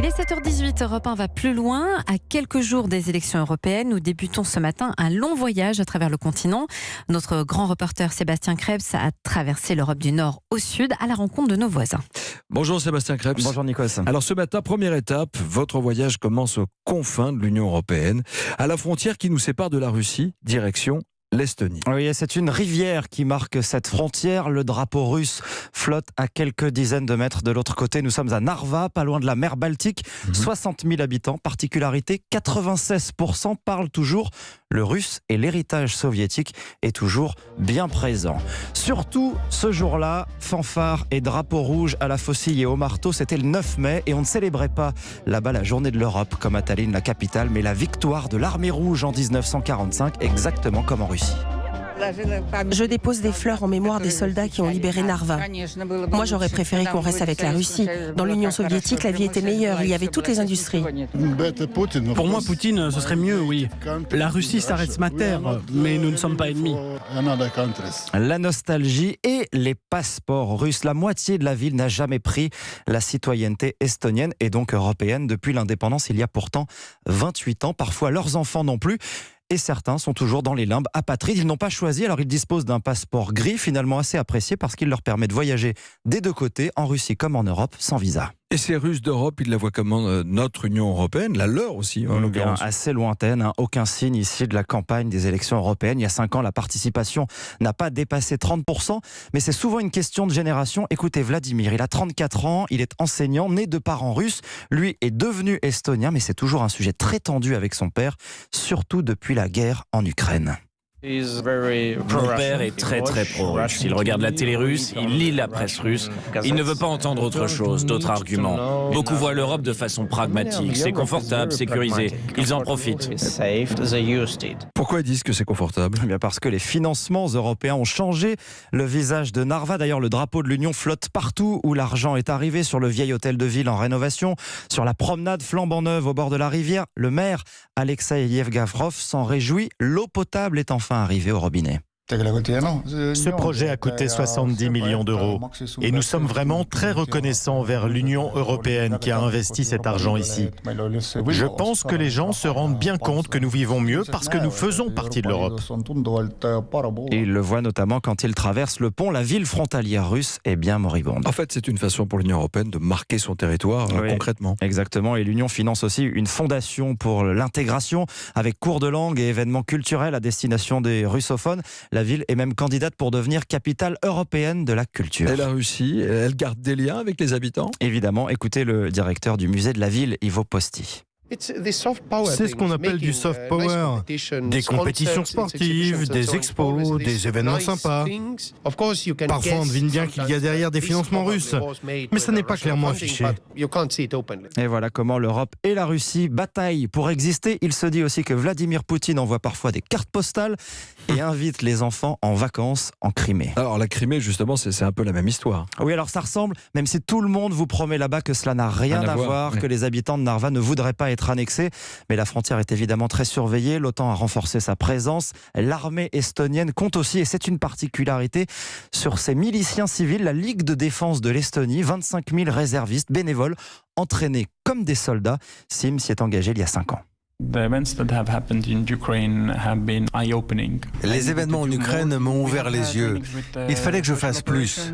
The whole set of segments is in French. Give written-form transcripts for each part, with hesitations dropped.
Il est 7h18, Europe 1 va plus loin. À quelques jours des élections européennes, nous débutons ce matin un long voyage à travers le continent. Notre grand reporter Sébastien Krebs a traversé l'Europe du Nord au Sud à la rencontre de nos voisins. Bonjour Sébastien Krebs. Bonjour Nikos. Alors ce matin, première étape, votre voyage commence aux confins de l'Union européenne, à la frontière qui nous sépare de la Russie, direction l'Estonie. Oui, c'est une rivière qui marque cette frontière. Le drapeau russe flotte à quelques dizaines de mètres de l'autre côté. Nous sommes à Narva, pas loin de la mer Baltique. 60 000 habitants. Particularité, 96% parlent toujours le russe et l'héritage soviétique est toujours bien présent. Surtout ce jour-là, fanfare et drapeau rouge à la faucille et au marteau. C'était le 9 mai et on ne célébrait pas là-bas la journée de l'Europe comme à Tallinn, la capitale, mais la victoire de l'armée rouge en 1945, exactement comme en Russie. Je dépose des fleurs en mémoire des soldats qui ont libéré Narva. Moi, j'aurais préféré qu'on reste avec la Russie. Dans l'Union soviétique, la vie était meilleure. Il y avait toutes les industries. Pour moi, Poutine, ce serait mieux, oui. La Russie, ça reste ma terre, mais nous ne sommes pas ennemis. La nostalgie et les passeports russes. La moitié de la ville n'a jamais pris la citoyenneté estonienne et donc européenne depuis l'indépendance il y a pourtant 28 ans. Parfois, leurs enfants non plus. Et certains sont toujours dans les limbes apatrides. Ils n'ont pas choisi, alors ils disposent d'un passeport gris, finalement assez apprécié parce qu'il leur permet de voyager des deux côtés, en Russie comme en Europe, sans visa. Et ces Russes d'Europe, ils la voient comment notre Union européenne, la leur aussi en l'occurrence. Assez lointaine, aucun signe ici de la campagne des élections européennes. Il y a 5 ans, la participation n'a pas dépassé 30%, mais c'est souvent une question de génération. Écoutez, Vladimir, il a 34 ans, il est enseignant, né de parents russes. Lui est devenu estonien, mais c'est toujours un sujet très tendu avec son père, surtout depuis la guerre en Ukraine. Mon père est très pro-russe. Il regarde la télé russe, il lit la presse russe. Il ne veut pas entendre autre chose, d'autres arguments. Beaucoup voient l'Europe de façon pragmatique. C'est confortable, sécurisé. Ils en profitent. Pourquoi ils disent que c'est confortable ? Eh bien parce que les financements européens ont changé le visage de Narva. D'ailleurs, le drapeau de l'Union flotte partout où l'argent est arrivé, sur le vieil hôtel de ville en rénovation, sur la promenade flambant neuve au bord de la rivière. Le maire, Alexei Yevgavrov, s'en réjouit. L'eau potable est enfin arrivée au robinet. Ce projet a coûté 70 millions d'euros et nous sommes vraiment très reconnaissants envers l'Union européenne qui a investi cet argent ici. Je pense que les gens se rendent bien compte que nous vivons mieux parce que nous faisons partie de l'Europe. Et il le voit notamment quand il traverse le pont. La ville frontalière russe est bien moribonde. En fait, c'est une façon pour l'Union européenne de marquer son territoire concrètement. Exactement, et l'Union finance aussi une fondation pour l'intégration avec cours de langue et événements culturels à destination des russophones. La ville est même candidate pour devenir capitale européenne de la culture. Et la Russie, elle garde des liens avec les habitants ? Évidemment, écoutez le directeur du musée de la ville, Ivo Posti. C'est ce qu'on appelle du soft power, des compétitions sportives, des expos, des événements sympas. Parfois on devine bien qu'il y a derrière des financements russes, mais ça n'est pas clairement affiché. Et voilà comment l'Europe et la Russie bataillent pour exister. Il se dit aussi que Vladimir Poutine envoie parfois des cartes postales et invite les enfants en vacances en Crimée. Alors la Crimée, justement, c'est un peu la même histoire. Oui, alors ça ressemble, même si tout le monde vous promet là-bas que cela n'a rien à voir, que les habitants de Narva ne voudraient pas être annexés. Mais la frontière est évidemment très surveillée. L'OTAN a renforcé sa présence. L'armée estonienne compte aussi, et c'est une particularité, sur ses miliciens civils, la Ligue de défense de l'Estonie, 25 000 réservistes bénévoles entraînés comme des soldats. Sim s'y est engagé il y a 5 ans. Les événements en Ukraine m'ont ouvert les yeux. Il fallait que je fasse plus.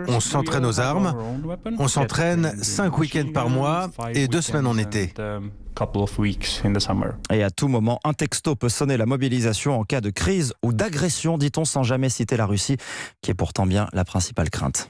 On s'entraîne aux armes, on s'entraîne 5 week-ends par mois et 2 semaines en été. Et à tout moment, un texto peut sonner la mobilisation en cas de crise ou d'agression, dit-on, sans jamais citer la Russie, qui est pourtant bien la principale crainte.